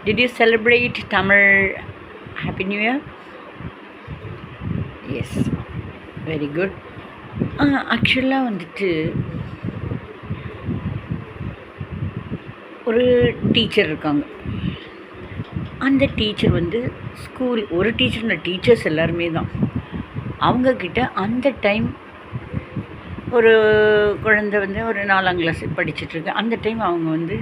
Did you celebrate Tamil Happy New Year? Yes, very good. ஆக்சுவலாக வந்துட்டு ஒரு teacher இருக்காங்க. அந்த டீச்சர் வந்து ஸ்கூல் ஒரு டீச்சர் டீச்சர்ஸ் எல்லாருமே தான். அவங்கக்கிட்ட அந்த டைம் ஒரு குழந்தை வந்து ஒரு 4ஆம் கிளாஸ் படிச்சுட்ருக்கு. அந்த டைம் அவங்க வந்து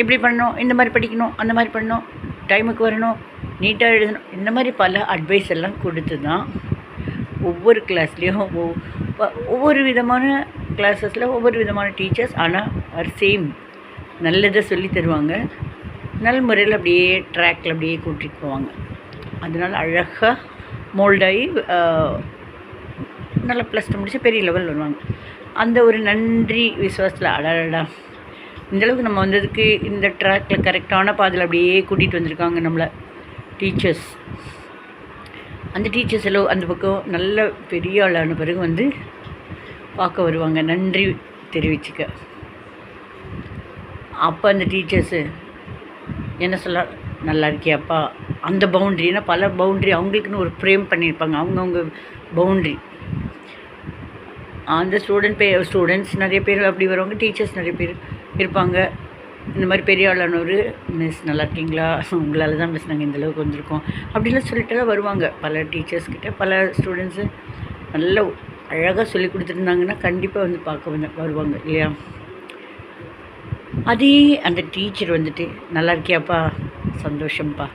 இப்படி பண்ணணும், இந்த மாதிரி படிக்கணும், அந்த மாதிரி பண்ணணும், டைமுக்கு வரணும், நீட்டாக எழுதணும், இந்த மாதிரி பல அட்வைஸ் எல்லாம் கொடுத்து தான் ஒவ்வொரு கிளாஸ்லேயும் ஒவ்வொரு விதமான கிளாஸஸில் ஒவ்வொரு விதமான டீச்சர்ஸ், ஆனால் சேம் நல்லதை சொல்லி தருவாங்க. நல்ல முறையில் அப்படியே ட்ராக்கில் அப்படியே கூட்டிகிட்டு போவாங்க. அதனால் அழகாக மோல்டாகி நல்லா +2 முடிச்சு பெரிய லெவல் வருவாங்க. அந்த ஒரு நன்றி விசுவாசத்தில் அடடா இந்தளவுக்கு நம்ம வந்ததுக்கு இந்த ட்ராக்கில் கரெக்டான பாதையில் அப்படியே கூட்டிகிட்டு வந்திருக்காங்க நம்மளை டீச்சர்ஸ். அந்த டீச்சர்ஸ் எல்லாம் அந்த பக்கம் நல்ல பெரிய ஆளான பிறகு வந்து பார்க்க வருவாங்க, நன்றி தெரிவிச்சுக்க. அப்போ அந்த டீச்சர்ஸு என்ன சொல்ல, நல்லா இருக்கியாப்பா, அந்த பவுண்ட்ரினா பல பவுண்ட்ரி அவங்களுக்குன்னு ஒரு ஃப்ரேம் பண்ணியிருப்பாங்க, அவங்கவுங்க பவுண்ட்ரி. அந்த ஸ்டூடெண்ட்ஸ் நிறைய பேர் அப்படி வருவாங்க, டீச்சர்ஸ் நிறைய பேர் இருப்பாங்க. இந்த மாதிரி பெரிய ஆளானவர், மிஸ் நல்லா இருக்கீங்களா, உங்களால் தான் மிஸ் நாங்கள் இந்தளவுக்கு வந்திருக்கோம் அப்படின்லாம் சொல்லிட்டுலாம் வருவாங்க. பல டீச்சர்ஸ்கிட்ட பல ஸ்டூடெண்ட்ஸு நல்ல அழகாக சொல்லி கொடுத்துருந்தாங்கன்னா கண்டிப்பாக வந்து பார்க்க வருவாங்க இல்லையா. அதே அந்த டீச்சர் வந்துட்டு நல்லா இருக்கியாப்பா, சந்தோஷம்ப்பா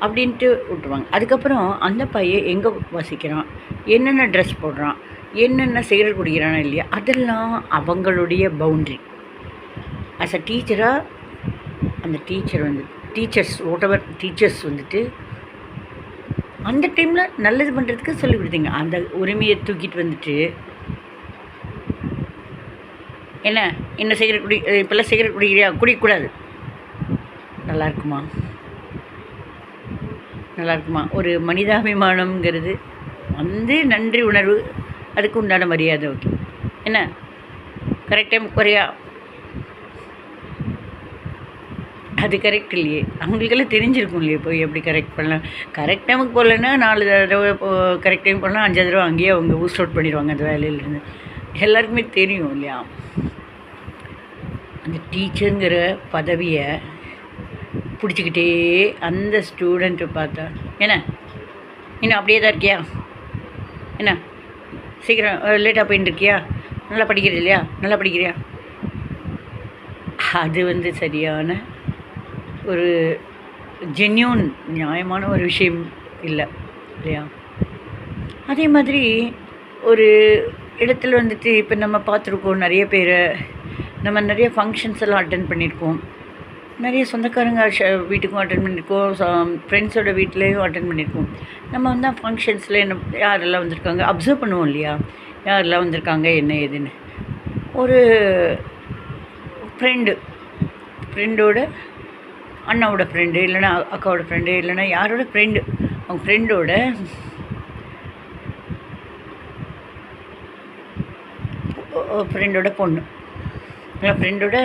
அப்படின்ட்டு விட்டுருவாங்க. அதுக்கப்புறம் அந்த பையன் எங்கே வசிக்கிறான், என்னென்ன ட்ரெஸ் போடுறான், என்னென்ன சிகரெட் குடிக்கிறானா இல்லையா, அதெல்லாம் அவங்களுடைய பவுண்ட்ரி. ஆஸ் அ டீச்சராக அந்த டீச்சர் வந்து டீச்சர்ஸ் வந்துட்டு அந்த டைமில் நல்லது பண்ணுறதுக்கு சொல்லி கொடுத்தீங்க. அந்த உரிமையை தூக்கிட்டு வந்துட்டு என்ன சிகரெட் இப்போல்லாம் சிகரெட் குடிக்கிறியா, குடிக்கக்கூடாது, நல்லா இருக்குமா ஒரு மனிதாபிமானம்ங்கிறது வந்து நன்றி உணர்வு, அதுக்கு உண்டான மரியாதை. ஓகே, என்ன கரெக்ட் டைம் குறையா, அது கரெக்ட் இல்லையே, அவங்களுக்கெல்லாம் தெரிஞ்சிருக்கும் இல்லையே போய் எப்படி கரெக்ட் பண்ணலாம். கரெக்ட் டைமுக்கு போகலன்னா 4 தடவை கரெக்ட் டைம் போனால் 5 தடவை அங்கேயே அவங்க ஊஸ்ட் அவுட் பண்ணிடுவாங்க அந்த வேலையிலேருந்து. எல்லாருக்குமே தெரியும் இல்லையா. அந்த டீச்சருங்கிற பதவியை பிடிச்சிக்கிட்டே அந்த ஸ்டூடெண்ட்டை பார்த்தா, இன்னும் அப்படியே தான் இருக்கியா, என்ன சீக்கிரம் லேட்டாக போயின்னு இருக்கியா, நல்லா படிக்கிறியா, அது வந்து சரியான ஒரு ஜென்யூன் நியாயமான ஒரு விஷயம் இல்லை இல்லையா. அதே மாதிரி ஒரு இடத்துல வந்துட்டு இப்போ நம்ம பார்த்துருக்கோம், நிறைய பேர் நம்ம நிறைய ஃபங்க்ஷன்ஸ் எல்லாம் அட்டென்ட் பண்ணியிருக்கோம், நிறைய சொந்தக்காரங்க வீட்டுக்கும் அட்டென்ட் பண்ணியிருக்கோம், ஃப்ரெண்ட்ஸோட வீட்லேயும் அட்டென்ட் பண்ணியிருக்கோம். நம்ம வந்து ஃபங்க்ஷன்ஸில் யாரெல்லாம் வந்திருக்காங்க அப்சர்வ் பண்ணுவோம் இல்லையா, யாரெல்லாம் வந்திருக்காங்க என்ன ஏதுன்னு. ஒரு ஃப்ரெண்டோட அண்ணாவோட ஃப்ரெண்டு, இல்லைனா அக்காவோட ஃப்ரெண்டு, இல்லைனா யாரோட ஃப்ரெண்டு, அவங்க ஃப்ரெண்டோட பொண்ணு, ஃப்ரெண்டோட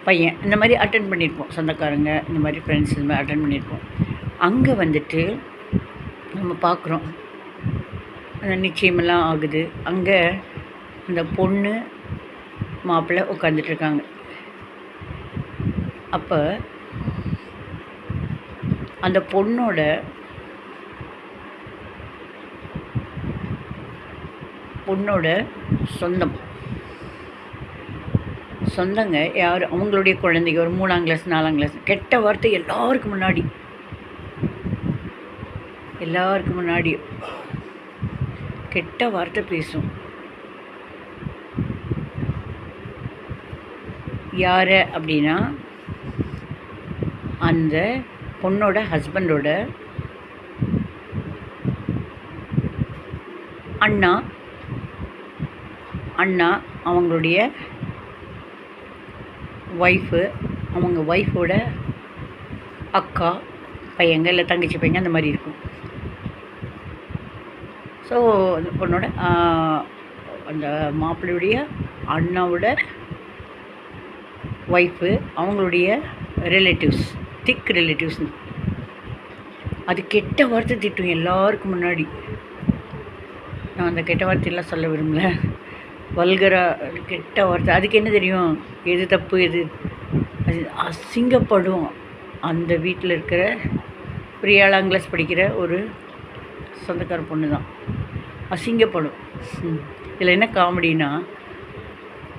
பையன், இந்த மாதிரி அட்டென்ட் பண்ணியிருப்போம். சொந்தக்காரங்க இந்த மாதிரி ஃப்ரெண்ட்ஸ் இந்த மாதிரி அட்டென்ட் பண்ணியிருப்போம். அங்கே வந்துட்டு நம்ம பார்க்குறோம் அந்த நிச்சயமெல்லாம் ஆகுது. அங்கே அந்த பொண்ணு மாப்பிள்ளை உட்காந்துட்ருக்காங்க. அப்போ அந்த பொண்ணோட சொந்தங்க யார், அவங்களுடைய குழந்தைங்க ஒரு 3ஆம் கிளாஸ் 4ஆம் கிளாஸ், கெட்ட வார்த்தை எல்லாருக்கும் முன்னாடி கெட்ட வார்த்தை பேசும். யார் அப்படின்னா அந்த பொண்ணோட ஹஸ்பண்டோட அண்ணா அவங்களுடைய ஒய்ஃபு, அவங்க ஒய்ஃபோட அக்கா பையங்க இல்லை தங்கச்சி பையங்க அந்த மாதிரி இருக்கும். ஸோ அந்த பொண்ணோட அந்த மாப்பிள்ளையுடைய அண்ணாவோட ஒய்ஃபு, அவங்களுடைய ரிலேட்டிவ்ஸ், திக் ரிலேட்டிவ்ஸ். அது கெட்ட வார்த்தை திட்டும் எல்லாருக்கும் முன்னாடி. நான் அந்த கெட்ட வார்த்தையெல்லாம் சொல்ல விரும்பல. வல்கராக கெட்ட வார்த்தை. அதுக்கு என்ன தெரியும் எது தப்பு எது? அது அசிங்கப்படும். அந்த வீட்டில் இருக்கிற ஒரு 7ஆம் கிளாஸ் படிக்கிற ஒரு சொந்தக்கார பொண்ணு தான் அசிங்கப்படும். இதில் என்ன காமெடினா,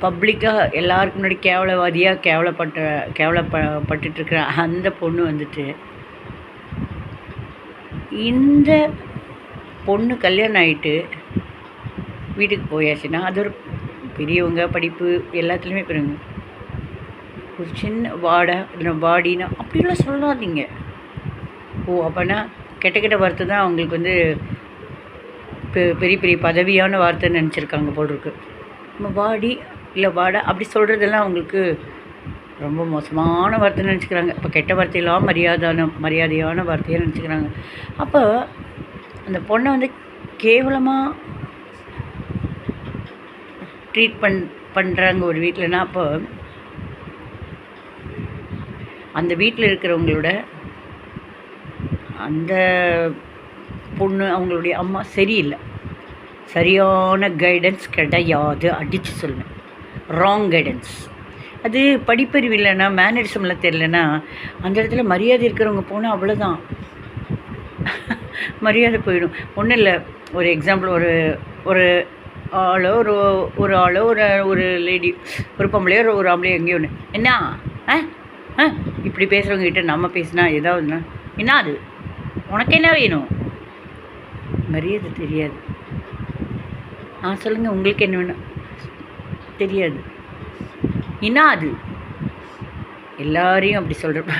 பப்ளிக்காக எல்லாருக்கும் முன்னாடி கேவலவாதியாக கேவலப்பட்டுருக்கிற அந்த பொண்ணு வந்துட்டு, இந்த பொண்ணு கல்யாணம் ஆகிட்டு வீட்டுக்கு போயாச்சுன்னா, அது ஒரு பெரியவங்க படிப்பு எல்லாத்துலேயுமே பெரியவங்க, ஒரு சின்ன வாடினா அப்படிலாம் சொல்லாதீங்க. அப்போனா கெட்ட கெட்ட வார்த்தை தான் அவங்களுக்கு வந்து பெரிய பெரிய பதவியான வார்த்தைன்னு நினச்சிருக்காங்க போல் இருக்கு. நம்ம வாடி இல்லை வாடா அப்படி சொல்கிறதெல்லாம் அவங்களுக்கு ரொம்ப மோசமான வார்த்தைன்னு நினச்சிக்கிறாங்க. இப்போ கெட்ட வார்த்தையெல்லாம் மரியாதையான வார்த்தையாக நினச்சிக்கிறாங்க. அப்போ அந்த பொண்ணை வந்து கேவலமாக ட்ரீட் பண்ணுறாங்க ஒரு வீட்டிலனா, அப்போ அந்த வீட்டில் இருக்கிறவங்களோட அந்த பொண்ணு அவங்களுடைய அம்மா சரியில்லை, சரியான கைடன்ஸ் கிடையாது, அடித்து சொல்லுவேன். Wrong guidance. அது படிப்பறிவு இல்லைன்னா, மேனரிசம்லாம் தெரிலனா, அந்த இடத்துல மரியாதை இருக்கிறவங்க போனால் அவ்வளோதான், மரியாதை போயிடும். ஒன்றும் இல்லை, ஒரு எக்ஸாம்பிள், ஒரு ஆளோ ஒரு ஆளோ ஒரு லேடி, ஒரு பொம்பளையோ ஒரு ஆம்பளையோ எங்கேயோ ஒன்று என்ன இப்படி பேசுகிறவங்ககிட்ட நம்ம பேசினா ஏதாவதுன்னா, என்ன அது உனக்கு என்ன வேணும்? மரியாதை தெரியாது. சொல்லுங்கள், உங்களுக்கு என்ன வேணும் தெரியாது. என்ன அது எல்லாரையும் அப்படி சொல்கிறப்ப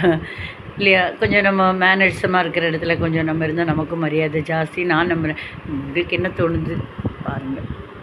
இல்லையா? கொஞ்சம் நம்ம மேனர்ஸமாக இருக்கிற இடத்துல கொஞ்சம் நம்ம இருந்தால் நமக்கும் மரியாதை ஜாஸ்தி. நான் நம்புகிறேன். உங்களுக்கு என்ன தோணுது பாருங்கள்.